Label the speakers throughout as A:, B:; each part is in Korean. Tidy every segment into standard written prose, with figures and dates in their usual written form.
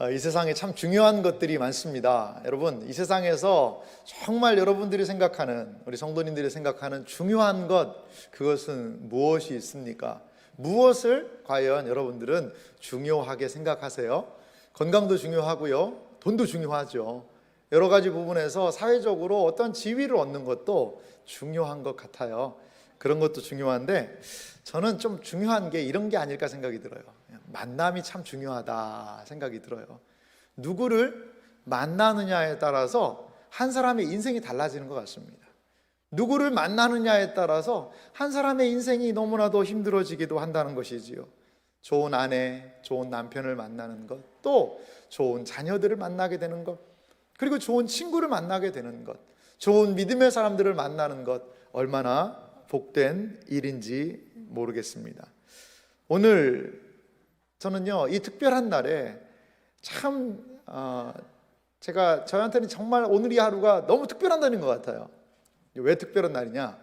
A: 이 세상에 참 중요한 것들이 많습니다. 여러분, 이 세상에서 정말 여러분들이 생각하는, 우리 성도님들이 생각하는 중요한 것, 그것은 무엇이 있습니까? 무엇을 과연 여러분들은 중요하게 생각하세요? 건강도 중요하고요, 돈도 중요하죠. 여러 가지 부분에서 사회적으로 어떤 지위를 얻는 것도 중요한 것 같아요. 그런 것도 중요한데 저는 좀 중요한 게 이런 게 아닐까 생각이 들어요. 만남이 참 중요하다 생각이 들어요. 누구를 만나느냐에 따라서 한 사람의 인생이 달라지는 것 같습니다. 누구를 만나느냐에 따라서 한 사람의 인생이 너무나도 힘들어지기도 한다는 것이지요. 좋은 아내, 좋은 남편을 만나는 것, 또 좋은 자녀들을 만나게 되는 것, 그리고 좋은 친구를 만나게 되는 것, 좋은 믿음의 사람들을 만나는 것, 얼마나 복된 일인지 모르겠습니다. 오늘 저는요, 이 특별한 날에 참 제가 저한테는 정말 오늘 이 하루가 너무 특별한 날인 것 같아요. 왜 특별한 날이냐?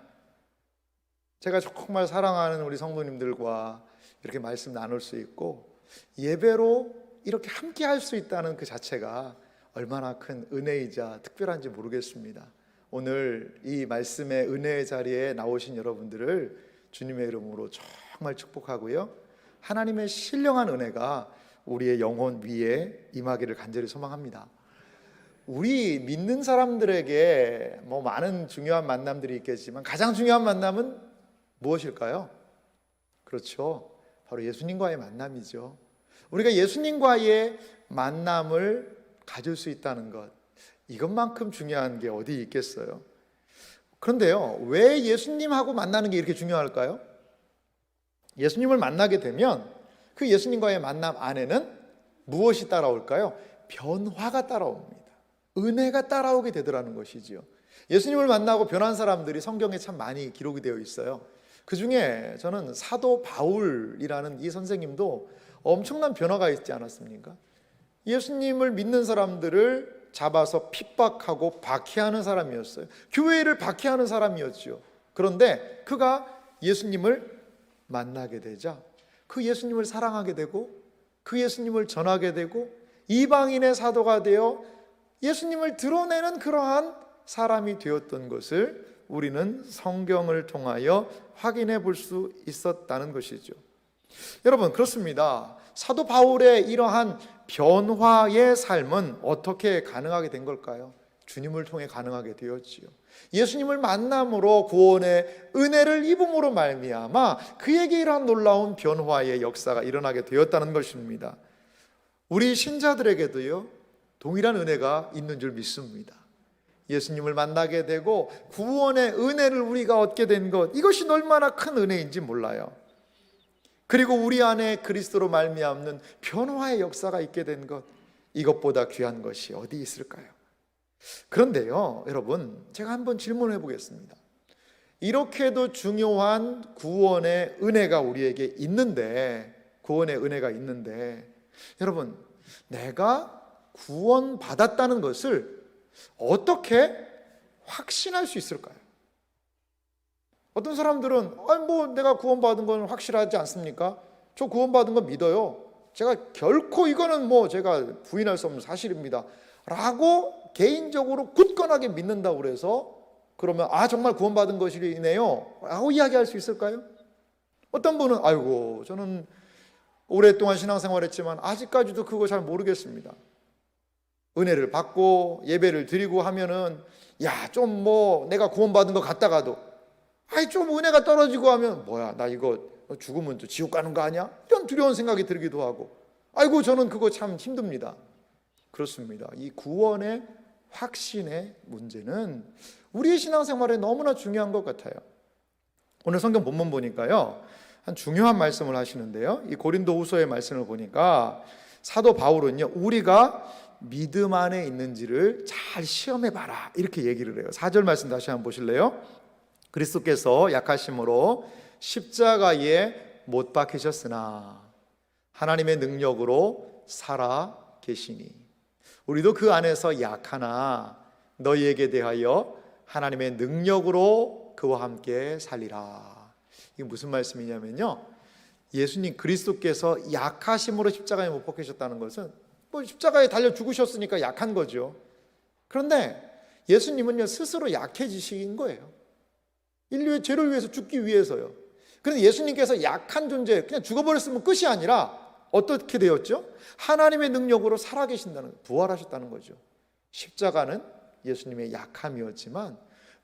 A: 제가 정말 사랑하는 우리 성도님들과 이렇게 말씀 나눌 수 있고 예배로 이렇게 함께 할 수 있다는 그 자체가 얼마나 큰 은혜이자 특별한지 모르겠습니다. 오늘 이 말씀의 은혜의 자리에 나오신 여러분들을 주님의 이름으로 정말 축복하고요, 하나님의 신령한 은혜가 우리의 영혼 위에 임하기를 간절히 소망합니다. 우리 믿는 사람들에게 많은 중요한 만남들이 있겠지만 가장 중요한 만남은 무엇일까요? 그렇죠, 바로 예수님과의 만남이죠. 우리가 예수님과의 만남을 가질 수 있다는 것, 이것만큼 중요한 게 어디 있겠어요? 그런데요, 왜 예수님하고 만나는 게 이렇게 중요할까요? 예수님을 만나게 되면 그 예수님과의 만남 안에는 무엇이 따라올까요? 변화가 따라옵니다. 은혜가 따라오게 되더라는 것이지요. 예수님을 만나고 변한 사람들이 성경에 참 많이 기록이 되어 있어요. 그 중에 저는 사도 바울이라는 이 선생님도 엄청난 변화가 있지 않았습니까? 예수님을 믿는 사람들을 잡아서 핍박하고 박해하는 사람이었어요. 교회를 박해하는 사람이었죠. 그런데 그가 예수님을 만나게 되자 그 예수님을 사랑하게 되고 그 예수님을 전하게 되고 이방인의 사도가 되어 예수님을 드러내는 그러한 사람이 되었던 것을 우리는 성경을 통하여 확인해 볼 수 있었다는 것이죠. 여러분, 그렇습니다. 사도 바울의 이러한 변화의 삶은 어떻게 가능하게 된 걸까요? 주님을 통해 가능하게 되었지요. 예수님을 만남으로 구원의 은혜를 입음으로 말미암아 그에게 이러한 놀라운 변화의 역사가 일어나게 되었다는 것입니다. 우리 신자들에게도요, 동일한 은혜가 있는 줄 믿습니다. 예수님을 만나게 되고 구원의 은혜를 우리가 얻게 된 것, 이것이 얼마나 큰 은혜인지 몰라요. 그리고 우리 안에 그리스도로 말미암는 변화의 역사가 있게 된 것, 이것보다 귀한 것이 어디 있을까요? 그런데요, 여러분, 제가 한번 질문해 보겠습니다. 이렇게도 중요한 구원의 은혜가 우리에게 있는데, 구원의 은혜가 있는데, 여러분, 내가 구원받았다는 것을 어떻게 확신할 수 있을까요? 어떤 사람들은 내가 구원받은 건 확실하지 않습니까? 저 구원받은 건 믿어요. 제가 결코 이거는 제가 부인할 수 없는 사실입니다 라고 개인적으로 굳건하게 믿는다고 그래서 그러면 정말 구원받은 것이네요 라고 이야기할 수 있을까요? 어떤 분은 저는 오랫동안 신앙생활했지만 아직까지도 그거 잘 모르겠습니다. 은혜를 받고 예배를 드리고 하면은 좀 내가 구원받은 것 같다가도 좀 은혜가 떨어지고 하면 나 이거 죽으면 또 지옥 가는 거 아니야? 이런 두려운 생각이 들기도 하고 저는 그거 참 힘듭니다. 그렇습니다. 이 구원의 확신의 문제는 우리의 신앙생활에 너무나 중요한 것 같아요. 오늘 성경 본문 보니까요, 한 중요한 말씀을 하시는데요, 이 고린도후서의 말씀을 보니까 사도 바울은요, 우리가 믿음 안에 있는지를 잘 시험해봐라 이렇게 얘기를 해요. 4절 말씀 다시 한번 보실래요? 그리스도께서 약하심으로 십자가에 못 박히셨으나 하나님의 능력으로 살아 계시니 우리도 그 안에서 약하나 너희에게 대하여 하나님의 능력으로 그와 함께 살리라. 이게 무슨 말씀이냐면요, 예수님 그리스도께서 약하심으로 십자가에 못 박히셨다는 것은 뭐 십자가에 달려 죽으셨으니까 약한 거죠. 그런데 예수님은요, 스스로 약해지신 거예요. 인류의 죄를 위해서 죽기 위해서요. 그런데 예수님께서 약한 존재, 그냥 죽어버렸으면 끝이 아니라 어떻게 되었죠? 하나님의 능력으로 살아계신다는, 부활하셨다는 거죠. 십자가는 예수님의 약함이었지만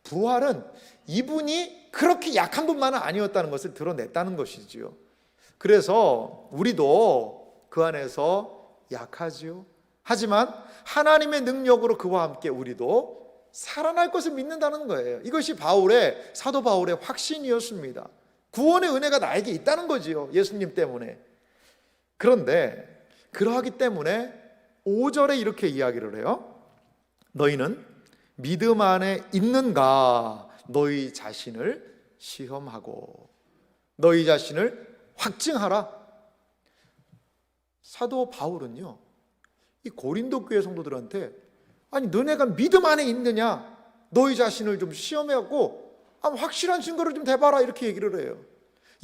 A: 부활은 이분이 그렇게 약한 분만은 아니었다는 것을 드러냈다는 것이지요. 그래서 우리도 그 안에서 약하지요. 하지만 하나님의 능력으로 그와 함께 우리도 살아날 것을 믿는다는 거예요. 이것이 사도 바울의 확신이었습니다. 구원의 은혜가 나에게 있다는 거지요. 예수님 때문에. 그런데 그러하기 때문에 5절에 이렇게 이야기를 해요. 너희는 믿음 안에 있는가? 너희 자신을 시험하고 너희 자신을 확증하라. 사도 바울은요, 이 고린도 교회 성도들한테 아니 너네가 믿음 안에 있느냐? 너희 자신을 좀 시험해갖고 확실한 증거를 좀 대봐라 이렇게 얘기를 해요.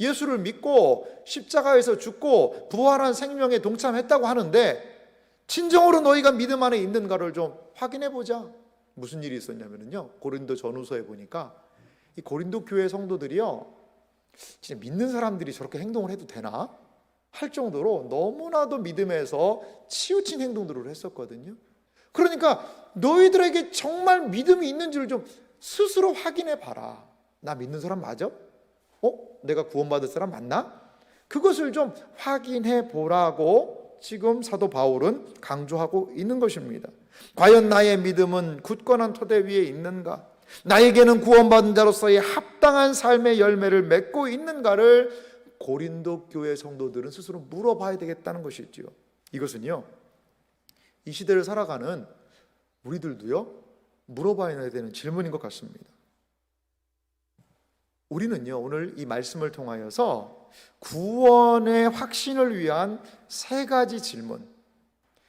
A: 예수를 믿고 십자가에서 죽고 부활한 생명에 동참했다고 하는데 진정으로 너희가 믿음 안에 있는가를 좀 확인해보자. 무슨 일이 있었냐면요, 고린도 전후서에 보니까 이 고린도 교회 성도들이요, 진짜 믿는 사람들이 저렇게 행동을 해도 되나? 할 정도로 너무나도 믿음에서 치우친 행동들을 했었거든요. 그러니까 너희들에게 정말 믿음이 있는지를 좀 스스로 확인해 봐라. 나 믿는 사람 맞아? 내가 구원받을 사람 맞나? 그것을 좀 확인해 보라고 지금 사도 바울은 강조하고 있는 것입니다. 과연 나의 믿음은 굳건한 토대 위에 있는가? 나에게는 구원받은 자로서의 합당한 삶의 열매를 맺고 있는가를 고린도 교회 성도들은 스스로 물어봐야 되겠다는 것이지요. 이것은요, 이 시대를 살아가는 우리들도요, 물어봐야 되는 질문인 것 같습니다. 우리는요, 오늘 이 말씀을 통하여서 구원의 확신을 위한 3가지 질문,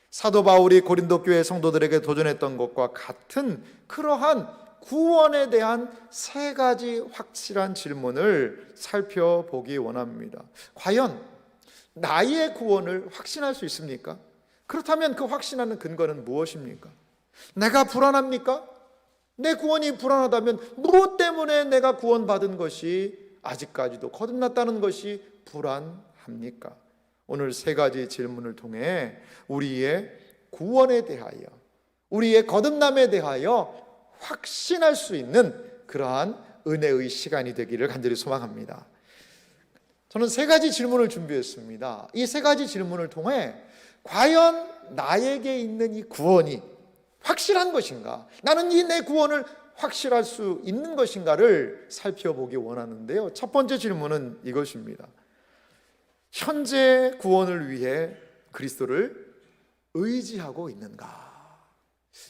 A: 사도 바울이 고린도 교회 성도들에게 도전했던 것과 같은 그러한 구원에 대한 3가지 확실한 질문을 살펴보기 원합니다. 과연 나의 구원을 확신할 수 있습니까? 그렇다면 그 확신하는 근거는 무엇입니까? 내가 불안합니까? 내 구원이 불안하다면 무엇 때문에 내가 구원받은 것이 아직까지도 거듭났다는 것이 불안합니까? 오늘 3가지 질문을 통해 우리의 구원에 대하여, 우리의 거듭남에 대하여 확신할 수 있는 그러한 은혜의 시간이 되기를 간절히 소망합니다. 저는 3가지 질문을 준비했습니다. 이 3가지 질문을 통해 과연 나에게 있는 이 구원이 확실한 것인가? 나는 이 내 구원을 확실할 수 있는 것인가를 살펴보기 원하는데요. 첫 번째 질문은 이것입니다. 현재 구원을 위해 그리스도를 의지하고 있는가?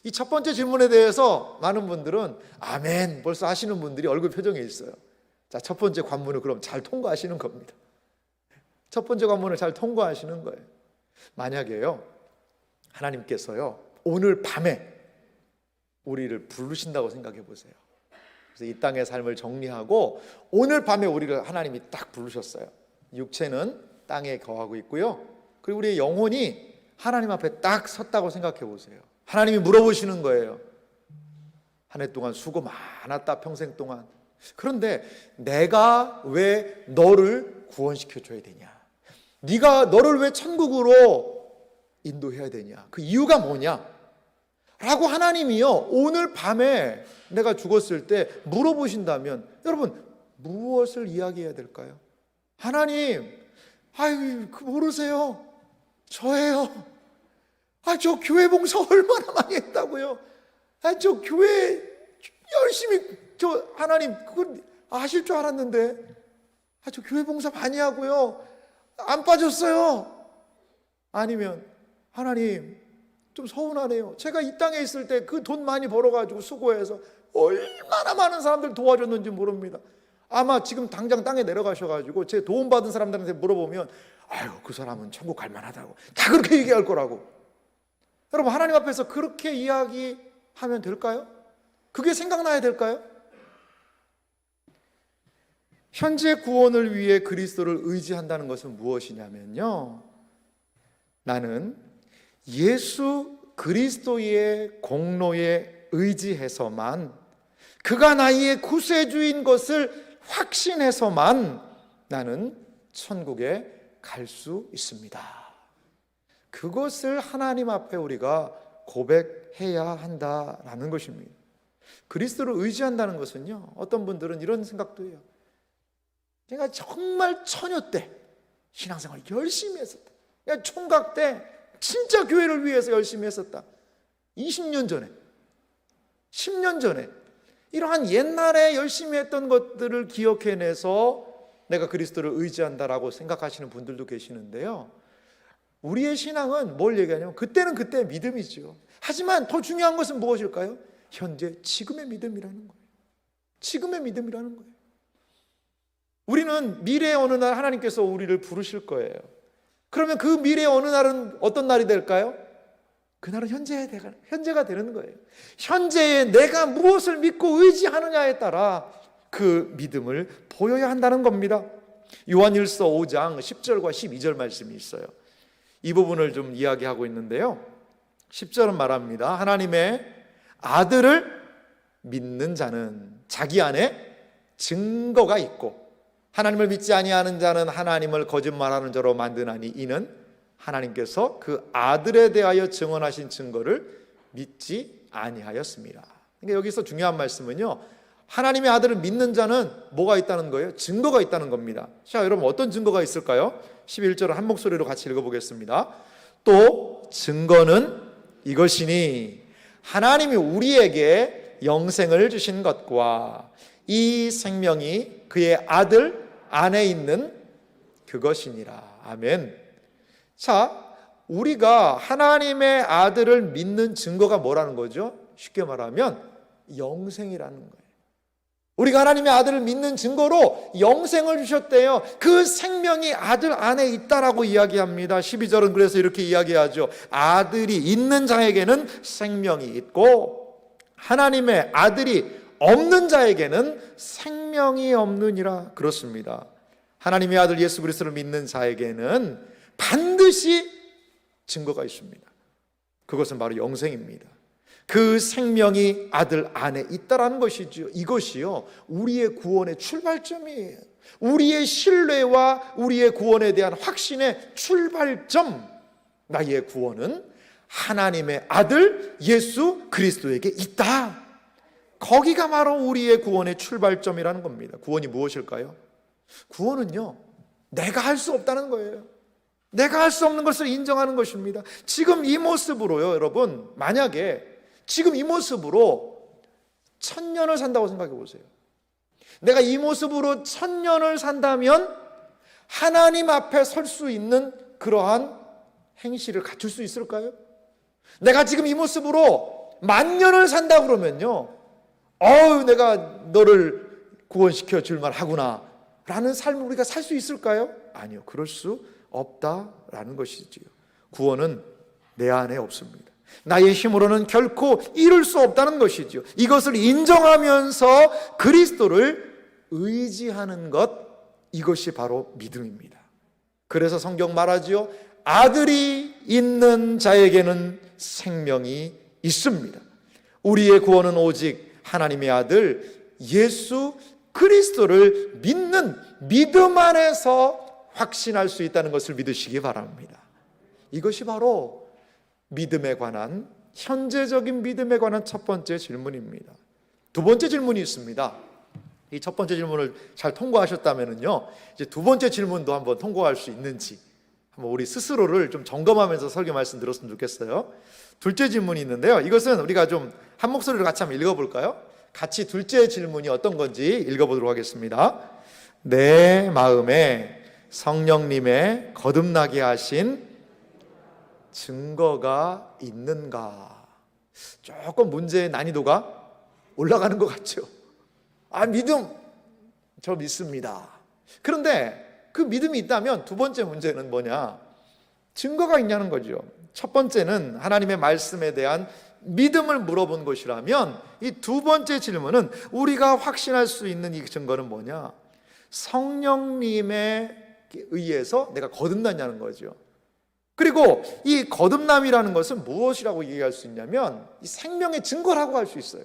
A: 이 첫 번째 질문에 대해서 많은 분들은 아멘 벌써 하시는 분들이 얼굴 표정에 있어요. 자, 첫 번째 관문을 그럼 잘 통과하시는 겁니다. 첫 번째 관문을 잘 통과하시는 거예요. 만약에요, 하나님께서요, 오늘 밤에 우리를 부르신다고 생각해 보세요. 그래서 이 땅의 삶을 정리하고 오늘 밤에 우리를 하나님이 딱 부르셨어요. 육체는 땅에 거하고 있고요, 그리고 우리의 영혼이 하나님 앞에 딱 섰다고 생각해 보세요. 하나님이 물어보시는 거예요. 한 해 동안 수고 많았다, 평생 동안. 그런데 내가 왜 너를 구원시켜 줘야 되냐? 너를 왜 천국으로 인도해야 되냐? 그 이유가 뭐냐? 라고 하나님이요, 오늘 밤에 내가 죽었을 때 물어보신다면 여러분 무엇을 이야기해야 될까요? 하나님, 모르세요. 저예요. 저 교회 봉사 얼마나 많이 했다고요. 저 교회 열심히, 하나님 그건 아실 줄 알았는데 저 교회 봉사 많이 하고요, 안 빠졌어요. 아니면 하나님 좀 서운하네요. 제가 이 땅에 있을 때 그 돈 많이 벌어가지고 수고해서 얼마나 많은 사람들 도와줬는지 모릅니다. 아마 지금 당장 땅에 내려가셔가지고 제 도움받은 사람들한테 물어보면 그 사람은 천국 갈 만하다고 다 그렇게 얘기할 거라고. 여러분, 하나님 앞에서 그렇게 이야기하면 될까요? 그게 생각나야 될까요? 현재 구원을 위해 그리스도를 의지한다는 것은 무엇이냐면요, 나는 예수 그리스도의 공로에 의지해서만, 그가 나의 구세주인 것을 확신해서만 나는 천국에 갈 수 있습니다. 그것을 하나님 앞에 우리가 고백해야 한다라는 것입니다. 그리스도를 의지한다는 것은요, 어떤 분들은 이런 생각도 해요. 제가 정말 처녀 때 신앙생활 열심히 했었다. 총각 때 진짜 교회를 위해서 열심히 했었다. 20년 전에, 10년 전에 이러한 옛날에 열심히 했던 것들을 기억해내서 내가 그리스도를 의지한다라고 생각하시는 분들도 계시는데요, 우리의 신앙은 뭘 얘기하냐면 그때는 그때의 믿음이죠. 하지만 더 중요한 것은 무엇일까요? 현재 지금의 믿음이라는 거예요. 지금의 믿음이라는 거예요. 우리는 미래의 어느 날 하나님께서 우리를 부르실 거예요. 그러면 그 미래의 어느 날은 어떤 날이 될까요? 그날은 현재가 되는 거예요. 현재에 내가 무엇을 믿고 의지하느냐에 따라 그 믿음을 보여야 한다는 겁니다. 요한일서 5장 10절과 12절 말씀이 있어요. 이 부분을 좀 이야기하고 있는데요, 10절은 말합니다. 하나님의 아들을 믿는 자는 자기 안에 증거가 있고, 하나님을 믿지 아니하는 자는 하나님을 거짓말하는 자로 만드나니 이는 하나님께서 그 아들에 대하여 증언하신 증거를 믿지 아니하였습니다. 그러니까 여기서 중요한 말씀은요, 하나님의 아들을 믿는 자는 뭐가 있다는 거예요? 증거가 있다는 겁니다. 자, 여러분 어떤 증거가 있을까요? 11절을 한 목소리로 같이 읽어보겠습니다. 또 증거는 이것이니 하나님이 우리에게 영생을 주신 것과 이 생명이 그의 아들 안에 있는 그것이니라. 아멘. 자, 우리가 하나님의 아들을 믿는 증거가 뭐라는 거죠? 쉽게 말하면 영생이라는 거예요. 우리가 하나님의 아들을 믿는 증거로 영생을 주셨대요. 그 생명이 아들 안에 있다라고 이야기합니다. 12절은 그래서 이렇게 이야기하죠. 아들이 있는 자에게는 생명이 있고 하나님의 아들이 없는 자에게는 생명이 없느니라. 그렇습니다. 하나님의 아들 예수 그리스도를 믿는 자에게는 반드시 증거가 있습니다. 그것은 바로 영생입니다. 그 생명이 아들 안에 있다라는 것이죠. 이것이요, 우리의 구원의 출발점이에요. 우리의 신뢰와 우리의 구원에 대한 확신의 출발점. 나의 구원은 하나님의 아들 예수 그리스도에게 있다. 거기가 바로 우리의 구원의 출발점이라는 겁니다. 구원이 무엇일까요? 구원은요, 내가 할 수 없다는 거예요. 내가 할 수 없는 것을 인정하는 것입니다. 지금 이 모습으로요, 여러분, 만약에 지금 이 모습으로 1000년을 산다고 생각해 보세요. 내가 이 모습으로 1000년을 산다면 하나님 앞에 설 수 있는 그러한 행실을 갖출 수 있을까요? 내가 지금 이 모습으로 10,000년을 산다 그러면요, 내가 너를 구원시켜 줄 만하구나 라는 삶을 우리가 살 수 있을까요? 아니요, 그럴 수 없다라는 것이지요. 구원은 내 안에 없습니다. 나의 힘으로는 결코 이룰 수 없다는 것이죠. 이것을 인정하면서 그리스도를 의지하는 것, 이것이 바로 믿음입니다. 그래서 성경 말하지요, 아들이 있는 자에게는 생명이 있습니다. 우리의 구원은 오직 하나님의 아들 예수 그리스도를 믿는 믿음 안에서 확신할 수 있다는 것을 믿으시기 바랍니다. 이것이 바로 믿음에 관한, 현재적인 믿음에 관한 첫 번째 질문입니다. 두 번째 질문이 있습니다. 이 첫 번째 질문을 잘 통과하셨다면요, 이제 두 번째 질문도 한번 통과할 수 있는지 한번 우리 스스로를 좀 점검하면서 설교 말씀 들었으면 좋겠어요. 둘째 질문이 있는데요, 이것은 우리가 좀 한 목소리로 같이 한번 읽어볼까요? 같이 둘째 질문이 어떤 건지 읽어보도록 하겠습니다. 내 마음에 성령님의 거듭나게 하신 증거가 있는가? 조금 문제의 난이도가 올라가는 것 같죠. 믿음, 저 믿습니다. 그런데 그 믿음이 있다면 두 번째 문제는 뭐냐? 증거가 있냐는 거죠. 첫 번째는 하나님의 말씀에 대한 믿음을 물어본 것이라면, 이 두 번째 질문은 우리가 확신할 수 있는 이 증거는 뭐냐? 성령님에 의해서 내가 거듭났냐는 거죠. 그리고 이 거듭남이라는 것은 무엇이라고 얘기할 수 있냐면 이 생명의 증거라고 할 수 있어요.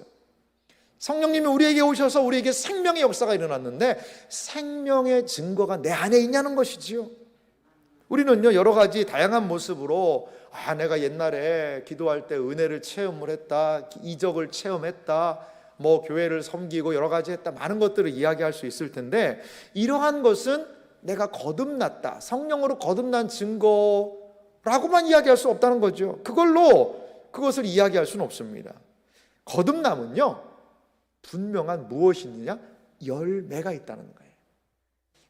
A: 성령님이 우리에게 오셔서 우리에게 생명의 역사가 일어났는데 생명의 증거가 내 안에 있냐는 것이지요. 우리는요, 여러 가지 다양한 모습으로 내가 옛날에 기도할 때 은혜를 체험을 했다, 이적을 체험했다, 교회를 섬기고 여러 가지 했다, 많은 것들을 이야기할 수 있을 텐데, 이러한 것은 내가 거듭났다, 성령으로 거듭난 증거라고만 이야기할 수 없다는 거죠. 그것을 이야기할 수는 없습니다. 거듭남은요, 분명한 무엇이 있느냐? 열매가 있다는 거예요.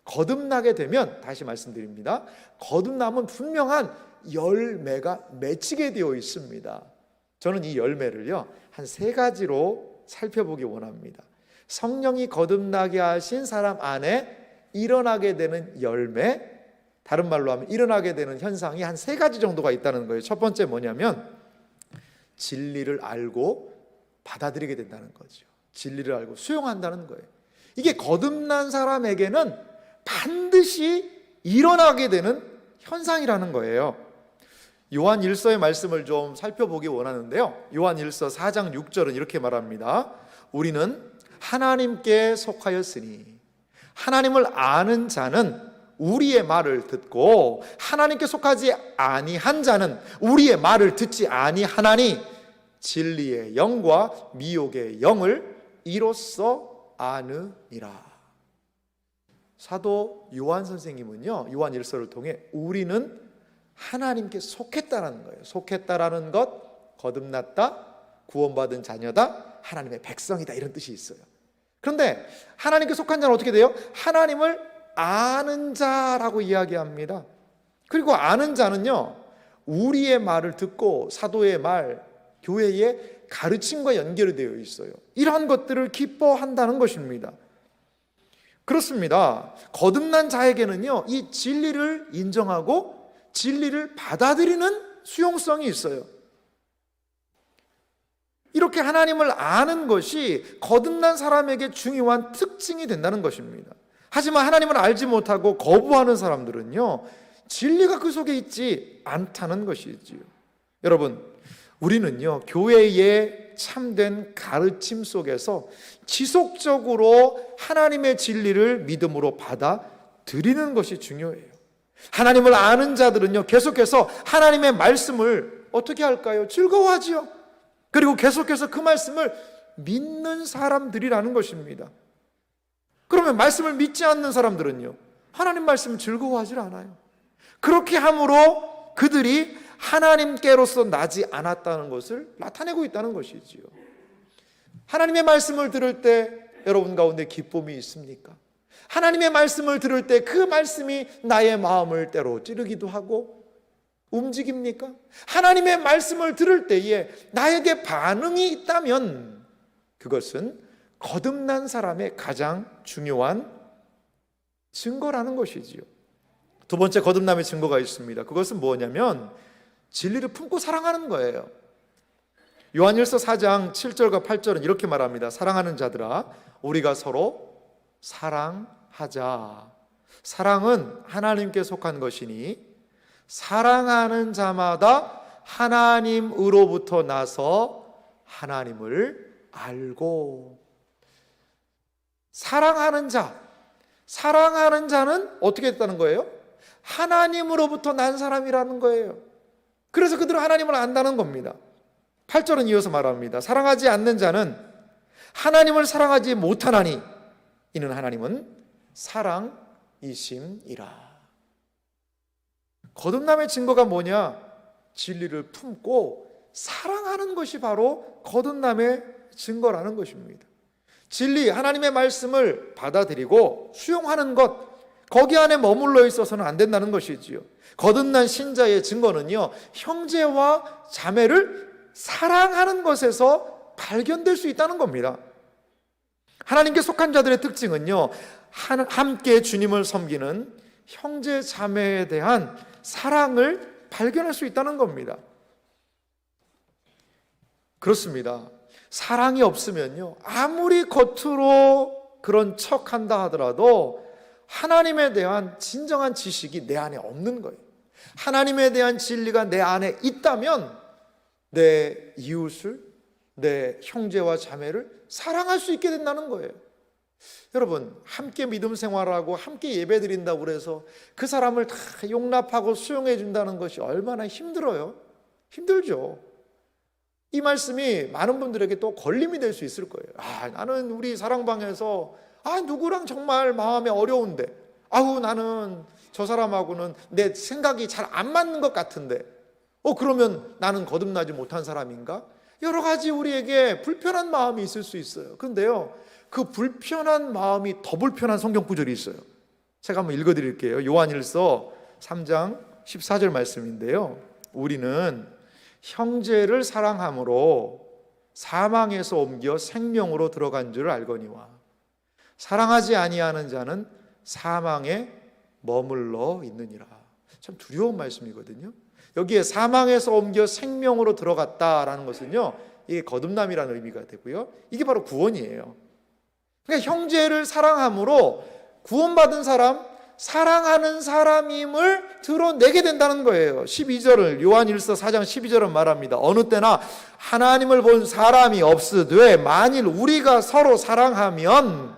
A: 거듭나게 되면, 다시 말씀드립니다, 거듭남은 분명한 열매가 맺히게 되어 있습니다. 저는 이 열매를요, 한 3가지로 살펴보기 원합니다. 성령이 거듭나게 하신 사람 안에 일어나게 되는 열매, 다른 말로 하면 일어나게 되는 현상이 한 3가지 정도가 있다는 거예요. 첫 번째 뭐냐면 진리를 알고 받아들이게 된다는 거죠. 진리를 알고 수용한다는 거예요. 이게 거듭난 사람에게는 반드시 일어나게 되는 현상이라는 거예요. 요한 1서의 말씀을 좀 살펴보기 원하는데요, 요한 1서 4장 6절은 이렇게 말합니다. 우리는 하나님께 속하였으니 하나님을 아는 자는 우리의 말을 듣고 하나님께 속하지 아니한 자는 우리의 말을 듣지 아니하나니 진리의 영과 미혹의 영을 이로써 아느니라. 사도 요한 선생님은요, 요한 1서를 통해 우리는 하나님께 속했다라는 거예요. 속했다라는 것, 거듭났다, 구원받은 자녀다, 하나님의 백성이다, 이런 뜻이 있어요. 그런데 하나님께 속한 자는 어떻게 돼요? 하나님을 아는 자라고 이야기합니다. 그리고 아는 자는요, 우리의 말을 듣고 사도의 말, 교회의 가르침과 연결이 되어 있어요. 이러한 것들을 기뻐한다는 것입니다. 그렇습니다. 거듭난 자에게는요, 이 진리를 인정하고 진리를 받아들이는 수용성이 있어요. 이렇게 하나님을 아는 것이 거듭난 사람에게 중요한 특징이 된다는 것입니다. 하지만 하나님을 알지 못하고 거부하는 사람들은요, 진리가 그 속에 있지 않다는 것이지요. 여러분, 우리는요, 교회의 참된 가르침 속에서 지속적으로 하나님의 진리를 믿음으로 받아들이는 것이 중요해요. 하나님을 아는 자들은요, 계속해서 하나님의 말씀을 어떻게 할까요? 즐거워하지요. 그리고 계속해서 그 말씀을 믿는 사람들이라는 것입니다. 그러면 말씀을 믿지 않는 사람들은요, 하나님 말씀을 즐거워하지 않아요. 그렇게 함으로 그들이 하나님께로서 나지 않았다는 것을 나타내고 있다는 것이지요. 하나님의 말씀을 들을 때 여러분 가운데 기쁨이 있습니까? 하나님의 말씀을 들을 때 그 말씀이 나의 마음을 때로 찌르기도 하고 움직입니까? 하나님의 말씀을 들을 때에 나에게 반응이 있다면 그것은 거듭난 사람의 가장 중요한 증거라는 것이지요. 두 번째 거듭남의 증거가 있습니다. 그것은 뭐냐면 진리를 품고 사랑하는 거예요. 요한일서 4장 7절과 8절은 이렇게 말합니다. 사랑하는 자들아, 우리가 서로 사랑하자. 사랑은 하나님께 속한 것이니 사랑하는 자마다 하나님으로부터 나서 하나님을 알고. 사랑하는 자는 어떻게 됐다는 거예요? 하나님으로부터 난 사람이라는 거예요. 그래서 그들은 하나님을 안다는 겁니다. 8절은 이어서 말합니다. 사랑하지 않는 자는 하나님을 사랑하지 못하나니 이는 하나님은 사랑이심이라. 거듭남의 증거가 뭐냐? 진리를 품고 사랑하는 것이 바로 거듭남의 증거라는 것입니다. 진리, 하나님의 말씀을 받아들이고 수용하는 것, 거기 안에 머물러 있어서는 안 된다는 것이지요. 거듭난 신자의 증거는요, 형제와 자매를 사랑하는 것에서 발견될 수 있다는 겁니다. 하나님께 속한 자들의 특징은요, 함께 주님을 섬기는 형제 자매에 대한 사랑을 발견할 수 있다는 겁니다. 그렇습니다. 사랑이 없으면요, 아무리 겉으로 그런 척한다 하더라도 하나님에 대한 진정한 지식이 내 안에 없는 거예요. 하나님에 대한 진리가 내 안에 있다면 내 이웃을, 내 형제와 자매를 사랑할 수 있게 된다는 거예요. 여러분, 함께 믿음 생활하고 함께 예배 드린다고 그래서 그 사람을 다 용납하고 수용해 준다는 것이 얼마나 힘들어요. 힘들죠. 이 말씀이 많은 분들에게 또 걸림이 될 수 있을 거예요. 나는 우리 사랑방에서 누구랑 정말 마음이 어려운데, 나는 저 사람하고는 내 생각이 잘 안 맞는 것 같은데, 그러면 나는 거듭나지 못한 사람인가? 여러 가지 우리에게 불편한 마음이 있을 수 있어요. 그런데요, 그 불편한 마음이 더 불편한 성경 구절이 있어요. 제가 한번 읽어드릴게요. 요한일서 3장 14절 말씀인데요, 우리는 형제를 사랑함으로 사망에서 옮겨 생명으로 들어간 줄 알거니와 사랑하지 아니하는 자는 사망에 머물러 있느니라. 참 두려운 말씀이거든요. 여기에 사망에서 옮겨 생명으로 들어갔다라는 것은요, 이게 거듭남이라는 의미가 되고요, 이게 바로 구원이에요. 그러니까 형제를 사랑함으로 구원받은 사람, 사랑하는 사람임을 드러내게 된다는 거예요. 12절을 요한일서 4장 12절은 말합니다. 어느 때나 하나님을 본 사람이 없으되 만일 우리가 서로 사랑하면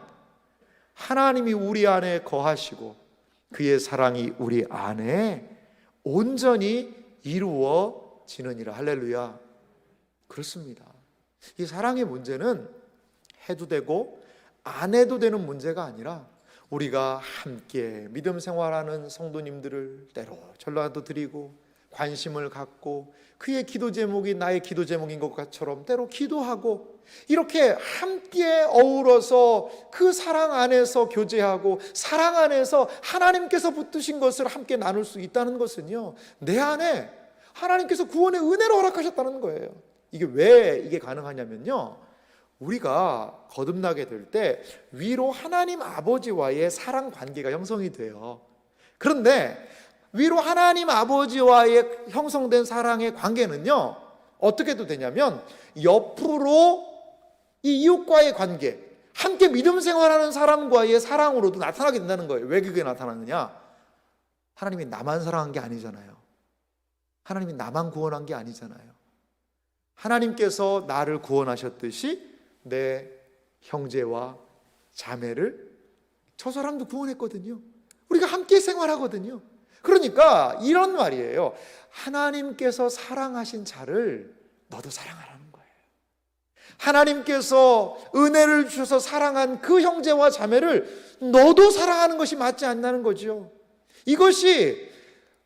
A: 하나님이 우리 안에 거하시고 그의 사랑이 우리 안에 온전히 이루어지느니라. 할렐루야. 그렇습니다. 이 사랑의 문제는 해도 되고 안 해도 되는 문제가 아니라 우리가 함께 믿음 생활하는 성도님들을 때로 전화도 드리고 관심을 갖고 그의 기도 제목이 나의 기도 제목인 것처럼 때로 기도하고 이렇게 함께 어우러서 그 사랑 안에서 교제하고 사랑 안에서 하나님께서 붙드신 것을 함께 나눌 수 있다는 것은요, 내 안에 하나님께서 구원의 은혜로 허락하셨다는 거예요. 이게 왜 이게 가능하냐면요, 우리가 거듭나게 될 때 위로 하나님 아버지와의 사랑 관계가 형성이 돼요. 그런데 위로 하나님 아버지와의 형성된 사랑의 관계는요, 어떻게 도 되냐면 옆으로 이 이웃과의 관계, 함께 믿음 생활하는 사람과의 사랑으로도 나타나게 된다는 거예요. 왜 그게 나타나느냐? 하나님이 나만 사랑한 게 아니잖아요. 하나님이 나만 구원한 게 아니잖아요. 하나님께서 나를 구원하셨듯이 내 형제와 자매를, 저 사람도 구원했거든요. 우리가 함께 생활하거든요. 그러니까 이런 말이에요. 하나님께서 사랑하신 자를 너도 사랑하라는 거예요. 하나님께서 은혜를 주셔서 사랑한 그 형제와 자매를 너도 사랑하는 것이 맞지 않나는 거죠. 이것이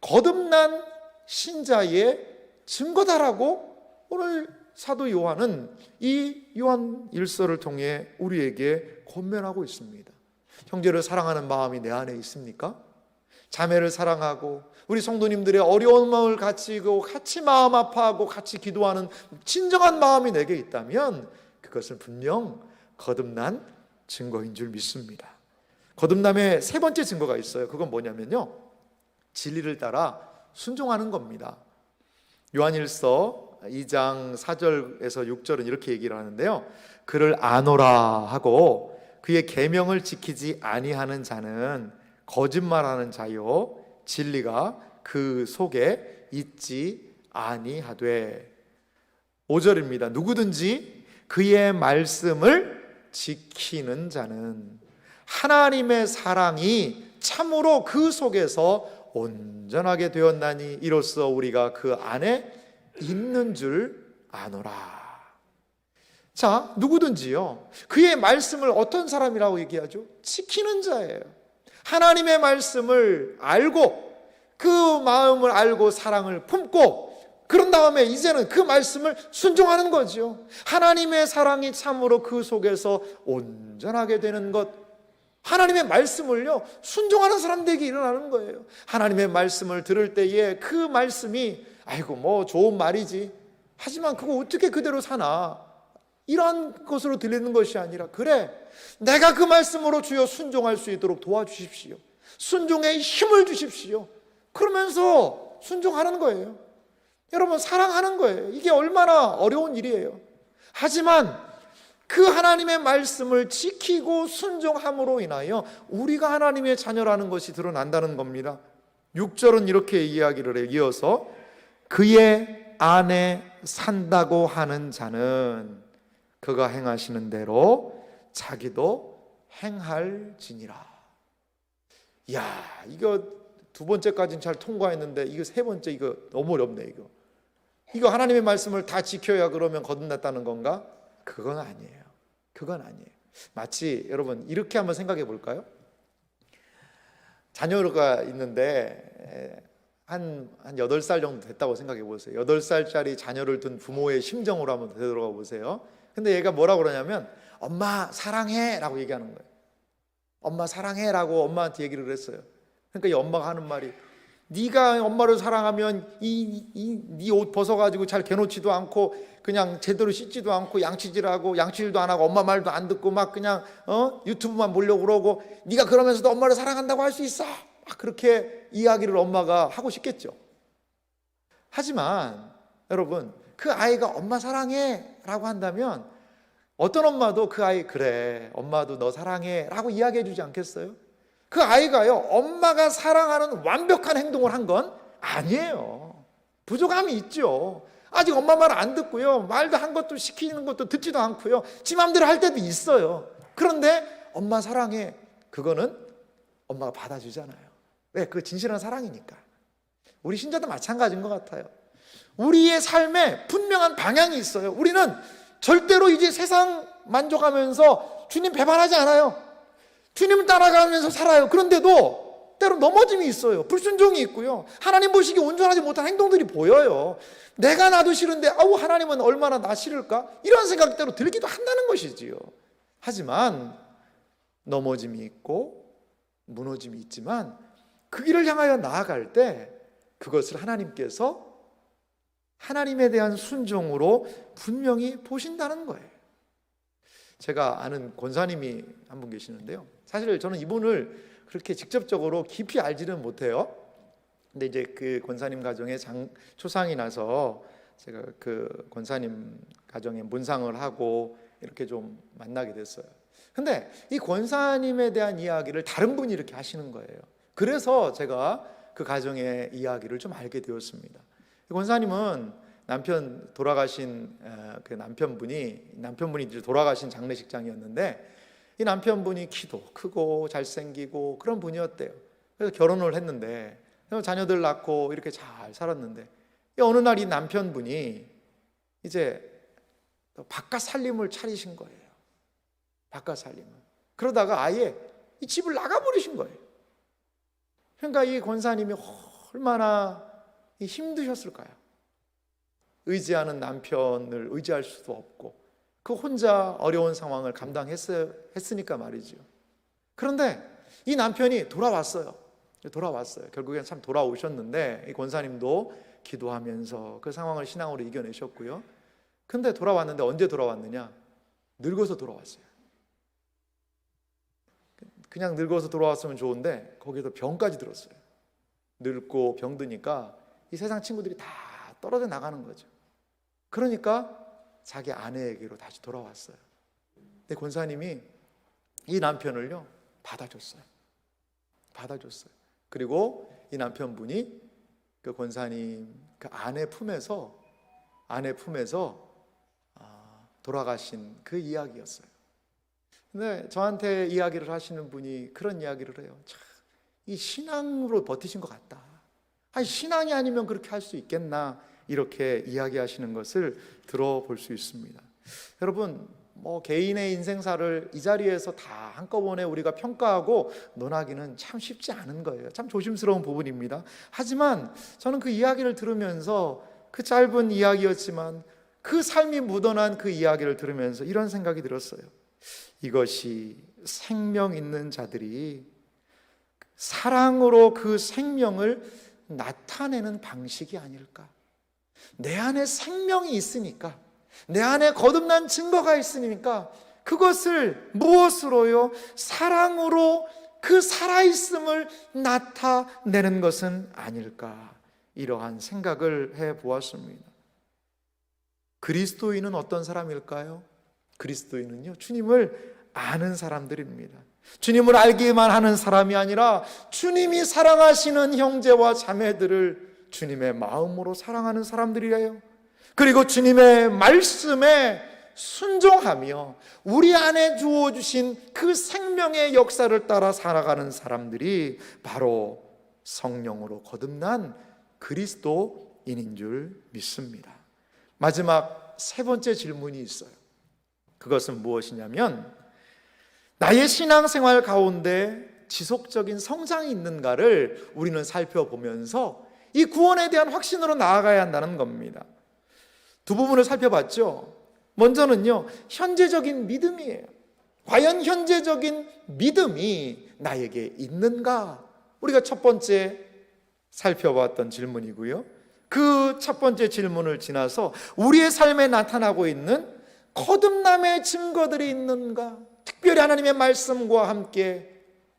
A: 거듭난 신자의 증거다라고 오늘 사도 요한은 이 요한 일서를 통해 우리에게 권면하고 있습니다. 형제를 사랑하는 마음이 내 안에 있습니까? 자매를 사랑하고 우리 성도님들의 어려운 마음을 같이 마음 아파하고 같이 기도하는 진정한 마음이 내게 있다면 그것은 분명 거듭난 증거인 줄 믿습니다. 거듭남의 세 번째 증거가 있어요. 그건 뭐냐면요, 진리를 따라 순종하는 겁니다. 요한일서 2장 4절에서 6절은 이렇게 얘기를 하는데요, 그를 아노라 하고 그의 계명을 지키지 아니하는 자는 거짓말하는 자요 진리가 그 속에 있지 아니하되. 5절입니다. 누구든지 그의 말씀을 지키는 자는 하나님의 사랑이 참으로 그 속에서 온전하게 되었나니 이로써 우리가 그 안에 있는 줄 아노라. 자, 누구든지요, 그의 말씀을 어떤 사람이라고 얘기하죠? 지키는 자예요. 하나님의 말씀을 알고 그 마음을 알고 사랑을 품고 그런 다음에 이제는 그 말씀을 순종하는 거죠. 하나님의 사랑이 참으로 그 속에서 온전하게 되는 것, 하나님의 말씀을요 순종하는 사람들에게 일어나는 거예요. 하나님의 말씀을 들을 때에 그 말씀이 아이고 뭐 좋은 말이지, 하지만 그거 어떻게 그대로 사나, 이런 것으로 들리는 것이 아니라, 그래 내가 그 말씀으로 주여 순종할 수 있도록 도와주십시오, 순종의 힘을 주십시오, 그러면서 순종하는 거예요. 여러분, 사랑하는 거예요. 이게 얼마나 어려운 일이에요. 하지만 그 하나님의 말씀을 지키고 순종함으로 인하여 우리가 하나님의 자녀라는 것이 드러난다는 겁니다. 6절은 이렇게 이야기를 해요. 이어서 그의 안에 산다고 하는 자는 그가 행하시는 대로 자기도 행할지니라. 야, 이거 두 번째까지는 잘 통과했는데 이거 세 번째 이거 너무 어렵네. 이거 하나님의 말씀을 다 지켜야 그러면 거듭났다는 건가? 그건 아니에요. 그건 아니에요. 마치 여러분 이렇게 한번 생각해 볼까요? 자녀가 있는데 한 8살 정도 됐다고 생각해 보세요. 8살짜리 자녀를 둔 부모의 심정으로 한번 되돌아가 보세요. 근데 얘가 뭐라고 그러냐면 엄마 사랑해 라고 얘기하는 거예요. 엄마 사랑해 라고 엄마한테 얘기를 했어요. 그러니까 이 엄마가 하는 말이 네가 엄마를 사랑하면 네 옷 벗어가지고 잘 개놓지도 않고 그냥 제대로 씻지도 않고 양치질하고 양치질도 안 하고 엄마 말도 안 듣고 막 그냥 유튜브만 보려고 그러고 네가 그러면서도 엄마를 사랑한다고 할 수 있어? 막 그렇게 이야기를 엄마가 하고 싶겠죠. 하지만 여러분 그 아이가 엄마 사랑해 라고 한다면 어떤 엄마도 그 아이 그래 엄마도 너 사랑해 라고 이야기해 주지 않겠어요? 그 아이가요 엄마가 사랑하는 완벽한 행동을 한 건 아니에요. 부족함이 있죠. 아직 엄마 말 안 듣고요 말도 한 것도 시키는 것도 듣지도 않고요 지 맘대로 할 때도 있어요. 그런데 엄마 사랑해 그거는 엄마가 받아주잖아요. 왜? 그거 진실한 사랑이니까. 우리 신자도 마찬가지인 것 같아요. 우리의 삶에 분명한 방향이 있어요. 우리는 절대로 이제 세상 만족하면서 주님 배반하지 않아요. 주님을 따라가면서 살아요. 그런데도 때로 넘어짐이 있어요. 불순종이 있고요. 하나님 보시기에 온전하지 못한 행동들이 보여요. 내가 나도 싫은데 아우 하나님은 얼마나 나 싫을까? 이런 생각이 때로 들기도 한다는 것이지요. 하지만 넘어짐이 있고 무너짐이 있지만 그 길을 향하여 나아갈 때 그것을 하나님께서 하나님에 대한 순종으로 분명히 보신다는 거예요. 제가 아는 권사님이 한 분 계시는데요. 사실 저는 이분을 그렇게 직접적으로 깊이 알지는 못해요. 근데 이제 그 권사님 가정에 초상이 나서 제가 그 권사님 가정에 문상을 하고 이렇게 좀 만나게 됐어요. 근데 이 권사님에 대한 이야기를 다른 분이 이렇게 하시는 거예요. 그래서 제가 그 가정의 이야기를 좀 알게 되었습니다. 권사님은 돌아가신 그 남편분이 이제 돌아가신 장례식장이었는데 이 남편분이 키도 크고 잘생기고 그런 분이었대요. 그래서 결혼을 했는데 자녀들 낳고 이렇게 잘 살았는데 어느 날 이 남편분이 이제 바깥 살림을 차리신 거예요. 바깥 살림을. 그러다가 아예 이 집을 나가버리신 거예요. 그러니까 이 권사님이 얼마나 힘드셨을까요? 의지하는 남편을 의지할 수도 없고 그 혼자 어려운 상황을 감당했으니까 말이죠. 그런데 이 남편이 돌아왔어요. 결국엔 참 돌아오셨는데 이 권사님도 기도하면서 그 상황을 신앙으로 이겨내셨고요. 근데 돌아왔는데 언제 돌아왔느냐? 늙어서 돌아왔어요. 그냥 늙어서 돌아왔으면 좋은데 거기에서 병까지 들었어요. 늙고 병드니까 이 세상 친구들이 다 떨어져 나가는 거죠. 그러니까 자기 아내에게로 다시 돌아왔어요. 근데 권사님이 이 남편을요 받아줬어요. 그리고 이 남편분이 그 권사님 그 아내 품에서 돌아가신 그 이야기였어요. 근데 저한테 이야기를 하시는 분이 그런 이야기를 해요. 참, 이 신앙으로 버티신 것 같다. 아니 신앙이 아니면 그렇게 할 수 있겠나 이렇게 이야기하시는 것을 들어볼 수 있습니다. 여러분 개인의 인생사를 이 자리에서 다 한꺼번에 우리가 평가하고 논하기는 참 쉽지 않은 거예요. 참 조심스러운 부분입니다. 하지만 저는 그 이야기를 들으면서 그 짧은 이야기였지만 그 삶이 묻어난 그 이야기를 들으면서 이런 생각이 들었어요. 이것이 생명 있는 자들이 사랑으로 그 생명을 나타내는 방식이 아닐까. 내 안에 생명이 있으니까, 내 안에 거듭난 증거가 있으니까 그것을 무엇으로요? 사랑으로 그 살아있음을 나타내는 것은 아닐까. 이러한 생각을 해보았습니다. 그리스도인은 어떤 사람일까요? 그리스도인은요, 주님을 아는 사람들입니다. 주님을 알기만 하는 사람이 아니라 주님이 사랑하시는 형제와 자매들을 주님의 마음으로 사랑하는 사람들이에요. 그리고 주님의 말씀에 순종하며 우리 안에 주어주신 그 생명의 역사를 따라 살아가는 사람들이 바로 성령으로 거듭난 그리스도인인 줄 믿습니다. 마지막 세 번째 질문이 있어요. 그것은 무엇이냐면, 나의 신앙생활 가운데 지속적인 성장이 있는가를 우리는 살펴보면서 이 구원에 대한 확신으로 나아가야 한다는 겁니다. 두 부분을 살펴봤죠. 먼저는요, 현재적인 믿음이에요. 과연 현재적인 믿음이 나에게 있는가? 우리가 첫 번째 살펴봤던 질문이고요. 그 첫 번째 질문을 지나서 우리의 삶에 나타나고 있는 거듭남의 증거들이 있는가? 특별히 하나님의 말씀과 함께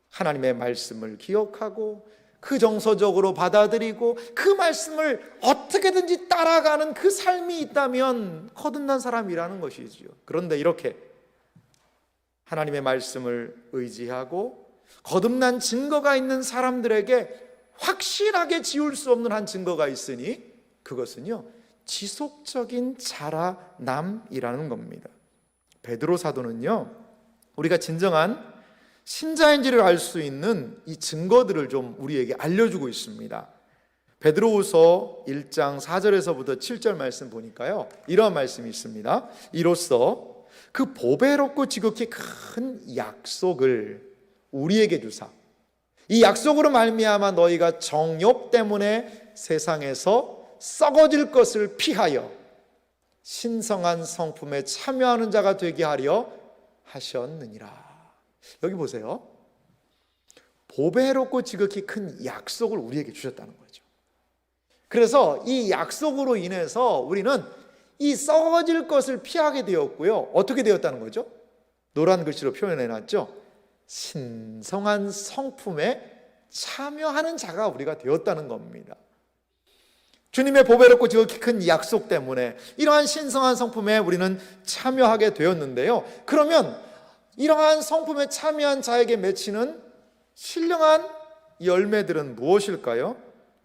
A: 하나님의 말씀을 기억하고 그 정서적으로 받아들이고 그 말씀을 어떻게든지 따라가는 그 삶이 있다면 거듭난 사람이라는 것이지요. 그런데 이렇게 하나님의 말씀을 의지하고 거듭난 증거가 있는 사람들에게 확실하게 지울 수 없는 한 증거가 있으니 그것은요, 지속적인 자라남이라는 겁니다. 베드로 사도는요, 우리가 진정한 신자인지를 알 수 있는 이 증거들을 좀 우리에게 알려주고 있습니다. 베드로후서 1장 4절에서부터 7절 말씀 보니까요, 이런 말씀이 있습니다. 이로써 그 보배롭고 지극히 큰 약속을 우리에게 주사 이 약속으로 말미암아 너희가 정욕 때문에 세상에서 썩어질 것을 피하여 신성한 성품에 참여하는 자가 되게 하려 하셨느니라. 여기 보세요. 보배롭고 지극히 큰 약속을 우리에게 주셨다는 거죠. 그래서 이 약속으로 인해서 우리는 이 썩어질 것을 피하게 되었고요. 어떻게 되었다는 거죠? 노란 글씨로 표현해놨죠. 신성한 성품에 참여하는 자가 우리가 되었다는 겁니다. 주님의 보배롭고 지극히 큰 약속 때문에 이러한 신성한 성품에 우리는 참여하게 되었는데요. 그러면 이러한 성품에 참여한 자에게 맺히는 신령한 열매들은 무엇일까요?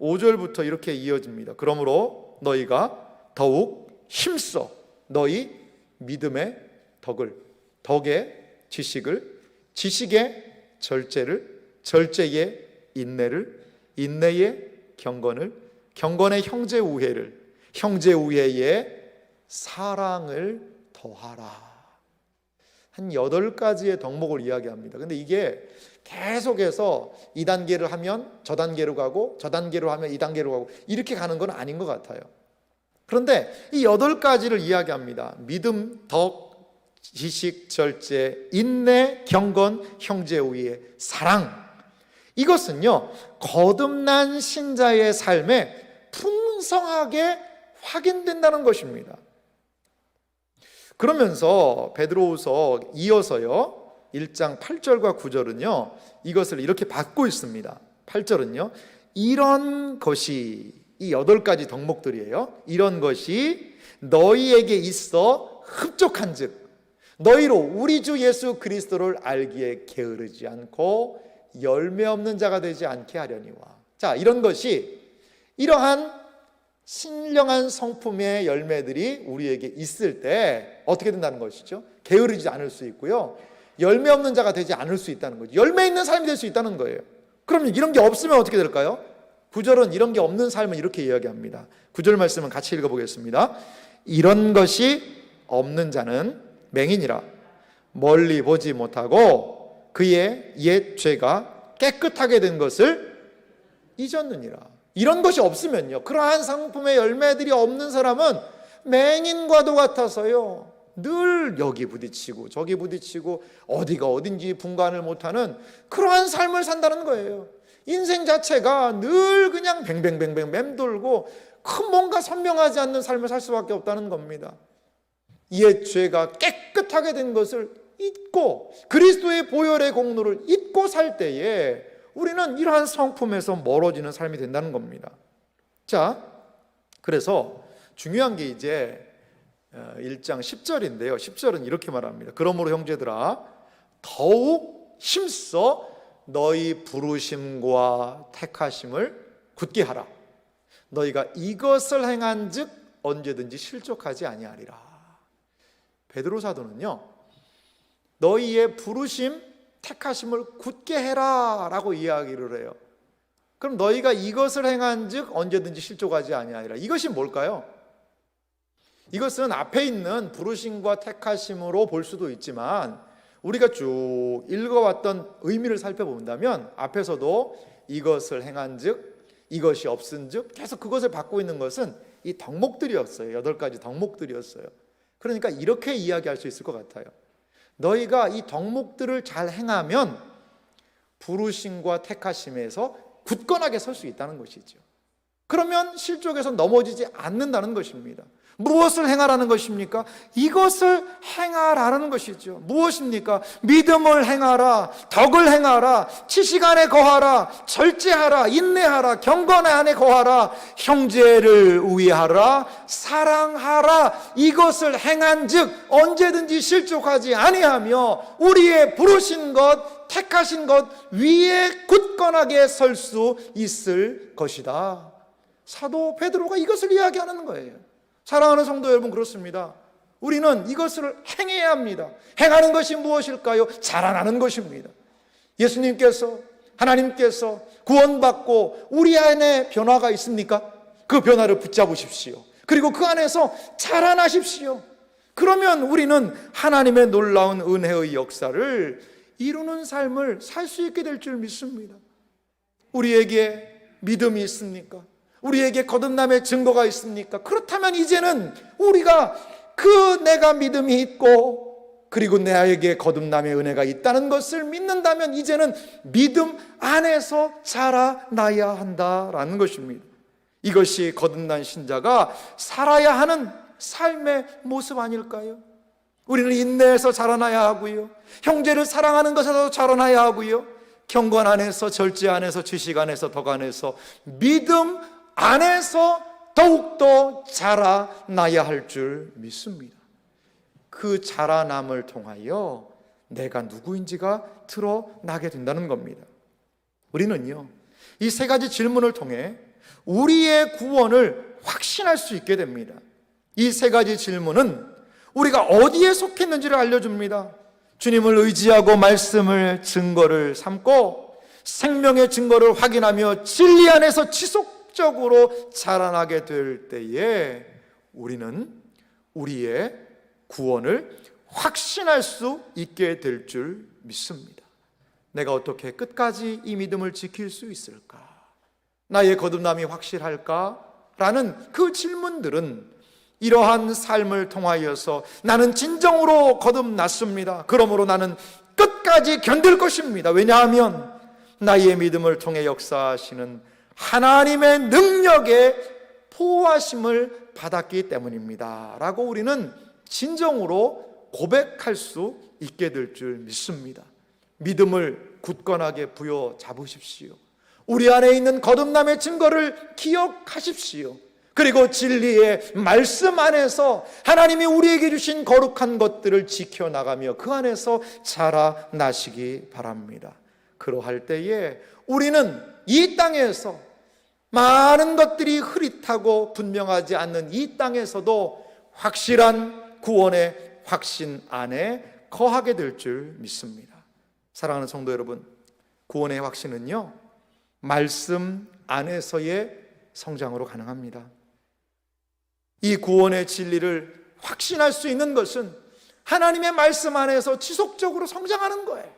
A: 5절부터 이렇게 이어집니다. 그러므로 너희가 더욱 힘써 너희 믿음의 덕을, 덕의 지식을, 지식의 절제를, 절제의 인내를, 인내의 경건을, 경건의 형제 우애를, 형제 우애의 사랑을 더하라. 한 8가지의 덕목을 이야기합니다. 근데 이게 계속해서 이 단계를 하면 저 단계로 가고 저 단계로 하면 이 단계로 가고 이렇게 가는 건 아닌 것 같아요. 그런데 이 8가지를 이야기합니다. 믿음, 덕, 지식, 절제, 인내, 경건, 형제 우애, 사랑. 이것은요, 거듭난 신자의 삶에 풍성하게 확인된다는 것입니다. 그러면서 베드로후서 이어서요, 1장 8절과 9절은요 이것을 이렇게 받고 있습니다. 8절은요, 이런 것이, 이 8가지 덕목들이에요. 이런 것이 너희에게 있어 흡족한즉 너희로 우리 주 예수 그리스도를 알기에 게으르지 않고 열매 없는 자가 되지 않게 하려니와. 자, 이런 것이, 이러한 신령한 성품의 열매들이 우리에게 있을 때 어떻게 된다는 것이죠? 게으르지 않을 수 있고요, 열매 없는 자가 되지 않을 수 있다는 거죠. 열매 있는 삶이 될 수 있다는 거예요. 그럼 이런 게 없으면 어떻게 될까요? 9절은 이런 게 없는 삶을 이렇게 이야기합니다. 9절 말씀은 같이 읽어보겠습니다. 이런 것이 없는 자는 맹인이라 멀리 보지 못하고 그의 옛 죄가 깨끗하게 된 것을 잊었느니라. 이런 것이 없으면요, 그러한 상품의 열매들이 없는 사람은 맹인과도 같아서요, 늘 여기 부딪히고 저기 부딪히고 어디가 어딘지 분간을 못하는 그러한 삶을 산다는 거예요. 인생 자체가 늘 그냥 뱅뱅뱅뱅 맴돌고 큰 뭔가 선명하지 않는 삶을 살 수밖에 없다는 겁니다. 옛 죄가 깨끗하게 된 것을 잊고 그리스도의 보혈의 공로를 잊고 살 때에 우리는 이러한 성품에서 멀어지는 삶이 된다는 겁니다. 자, 그래서 중요한 게 이제 1장 10절인데요. 10절은 이렇게 말합니다. 그러므로 형제들아, 더욱 힘써 너희 부르심과 택하심을 굳게 하라. 너희가 이것을 행한즉 언제든지 실족하지 아니하리라. 베드로 사도는요, 너희의 부르심, 택하심을 굳게 해라 라고 이야기를 해요. 그럼 너희가 이것을 행한즉 언제든지 실족하지 아니하리라. 이것이 뭘까요? 이것은 앞에 있는 부르심과 택하심으로 볼 수도 있지만 우리가 쭉 읽어왔던 의미를 살펴본다면 앞에서도 이것을 행한즉 이것이 없은즉 계속 그것을 받고 있는 것은 이 덕목들이었어요. 8가지 덕목들이었어요. 그러니까 이렇게 이야기할 수 있을 것 같아요. 너희가 이 덕목들을 잘 행하면 부르심과 택하심에서 굳건하게 설 수 있다는 것이죠. 그러면 실족에서 넘어지지 않는다는 것입니다. 무엇을 행하라는 것입니까? 이것을 행하라는 것이죠. 무엇입니까? 믿음을 행하라, 덕을 행하라, 지식 안에 거하라, 절제하라, 인내하라, 경건 안에 거하라, 형제를 위하라, 사랑하라. 이것을 행한즉 언제든지 실족하지 아니하며 우리의 부르신 것, 택하신 것 위에 굳건하게 설 수 있을 것이다. 사도 베드로가 이것을 이야기하는 거예요. 사랑하는 성도 여러분, 그렇습니다. 우리는 이것을 행해야 합니다. 행하는 것이 무엇일까요? 자라나는 것입니다. 예수님께서, 하나님께서 구원받고 우리 안에 변화가 있습니까? 그 변화를 붙잡으십시오. 그리고 그 안에서 자라나십시오. 그러면 우리는 하나님의 놀라운 은혜의 역사를 이루는 삶을 살 수 있게 될 줄 믿습니다. 우리에게 믿음이 있습니까? 우리에게 거듭남의 증거가 있습니까? 그렇다면 이제는 우리가 내가 믿음이 있고 그리고 나에게 거듭남의 은혜가 있다는 것을 믿는다면 이제는 믿음 안에서 자라나야 한다라는 것입니다. 이것이 거듭난 신자가 살아야 하는 삶의 모습 아닐까요? 우리는 인내에서 자라나야 하고요, 형제를 사랑하는 것에서 자라나야 하고요, 경건 안에서, 절제 안에서, 지식 안에서, 덕 안에서, 믿음 안에서 더욱더 자라나야 할 줄 믿습니다. 그 자라남을 통하여 내가 누구인지가 드러나게 된다는 겁니다. 우리는요, 이 3가지 질문을 통해 우리의 구원을 확신할 수 있게 됩니다. 이 3가지 질문은 우리가 어디에 속했는지를 알려줍니다. 주님을 의지하고 말씀을 증거를 삼고 생명의 증거를 확인하며 진리 안에서 지속적으로 자라나게 될 때에 우리는 우리의 구원을 확신할 수 있게 될 줄 믿습니다. 내가 어떻게 끝까지 이 믿음을 지킬 수 있을까? 나의 거듭남이 확실할까? 라는 그 질문들은 이러한 삶을 통하여서 나는 진정으로 거듭났습니다, 그러므로 나는 끝까지 견딜 것입니다. 왜냐하면 나의 믿음을 통해 역사하시는 하나님의 능력에 포하심을 받았기 때문입니다 라고 우리는 진정으로 고백할 수 있게 될 줄 믿습니다. 믿음을 굳건하게 부여잡으십시오. 우리 안에 있는 거듭남의 증거를 기억하십시오. 그리고 진리의 말씀 안에서 하나님이 우리에게 주신 거룩한 것들을 지켜나가며 그 안에서 자라나시기 바랍니다. 그러할 때에 우리는 이 땅에서 많은 것들이 흐릿하고 분명하지 않는 이 땅에서도 확실한 구원의 확신 안에 거하게 될 줄 믿습니다. 사랑하는 성도 여러분, 구원의 확신은요, 말씀 안에서의 성장으로 가능합니다. 이 구원의 진리를 확신할 수 있는 것은 하나님의 말씀 안에서 지속적으로 성장하는 거예요.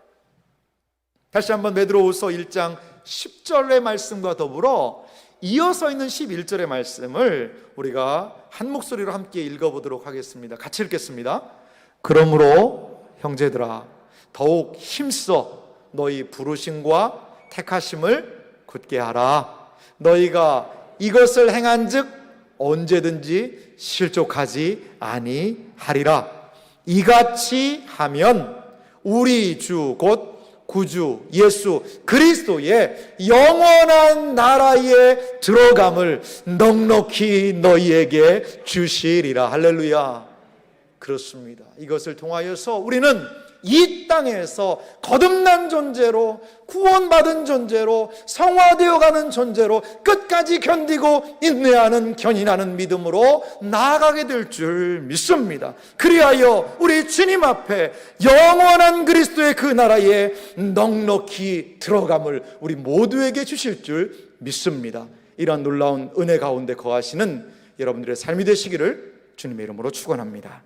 A: 다시 한번 베드로후서 1장 10절의 말씀과 더불어 이어서 있는 11절의 말씀을 우리가 한 목소리로 함께 읽어보도록 하겠습니다. 같이 읽겠습니다. 그러므로 형제들아, 더욱 힘써 너희 부르심과 택하심을 굳게 하라. 너희가 이것을 행한즉 언제든지 실족하지 아니하리라. 이같이 하면 우리 주 곧 구주 예수 그리스도의 영원한 나라에 들어감을 넉넉히 너희에게 주시리라. 할렐루야. 그렇습니다. 이것을 통하여서 우리는 이 땅에서 거듭난 존재로, 구원받은 존재로, 성화되어가는 존재로 끝까지 견디고 인내하는 견인하는 믿음으로 나아가게 될 줄 믿습니다. 그리하여 우리 주님 앞에 영원한 그리스도의 그 나라에 넉넉히 들어감을 우리 모두에게 주실 줄 믿습니다. 이러한 놀라운 은혜 가운데 거하시는 여러분들의 삶이 되시기를 주님의 이름으로 축원합니다.